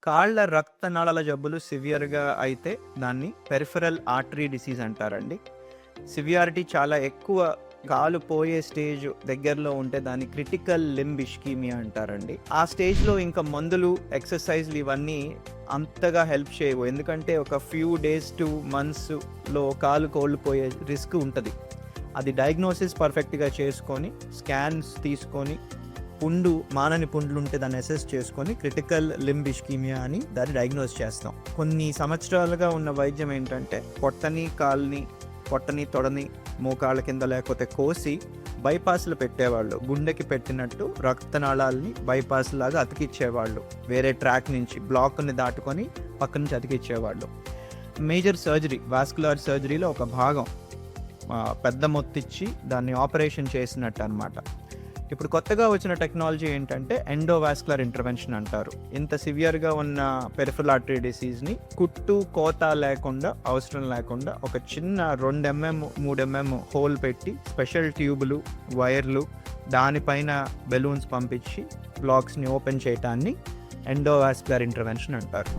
కాళ్ళ రక్తనాళాల జబ్బులు సివియర్‌గా అయితే దాన్ని పెరిఫెరల్ ఆర్టరీ డిసీజ్ అంటారండి. సివియారిటీ చాలా ఎక్కువ కాలు పోయే స్టేజ్ దగ్గరలో ఉంటే దాన్ని క్రిటికల్ లింబ్ ఇష్కీమియా అంటారండి. ఆ స్టేజ్‌లో ఇంకా మందులు, ఎక్సర్‌సైజ్‌లు ఇవన్నీ అంతగా హెల్ప్ చేయవు. ఎందుకంటే ఒక ఫ్యూ డేస్ టు మంత్స్‌లో కాలు కోల్పోయే రిస్క్ ఉంటది. అది డయాగ్నోసిస్ పర్ఫెక్ట్‌గా చేసుకొని, స్కాన్స్ తీసుకొని మానని పుండ్లుంటే దాన్ని అసెస్ చేసుకొని క్రిటికల్ లింబ్ ఇష్కీమియా అని దాన్ని డయాగ్నోస్ చేస్తాం. కొన్ని సంవత్సరాలుగా ఉన్న వైద్యం ఏంటంటే పొట్టని, తొడని మోకాళ్ళ కింద లేకపోతే కోసి బైపాస్లు పెట్టేవాళ్ళు. గుండెకి పెట్టినట్టు రక్తనాళాలని బైపాస్ లాగా అతికిచ్చేవాళ్ళు. వేరే ట్రాక్ నుంచి బ్లాక్ని దాటుకొని పక్క నుంచి అతికిచ్చేవాళ్ళు. మేజర్ సర్జరీ, వాస్కులర్ సర్జరీలో ఒక భాగం పెద్ద మొత్తిచ్చి దాన్ని ఆపరేషన్ చేసినట్టు అనమాట. ఇప్పుడు కొత్తగా వచ్చిన టెక్నాలజీ ఏంటంటే ఎండోవాస్కులర్ ఇంటర్వెన్షన్ అంటారు. ఇంత సివియర్గా ఉన్న పెరిఫెరల్ ఆర్టరీ డిసీజ్ని కోత లేకుండా, అవసరం లేకుండా ఒక చిన్న 2 mm 3 mm హోల్ పెట్టి స్పెషల్ ట్యూబులు, వైర్లు, దానిపైన బెలూన్స్ పంపించి బ్లాక్స్ని ఓపెన్ చేయటాన్ని ఎండోవాస్కులర్ ఇంటర్వెన్షన్ అంటారు.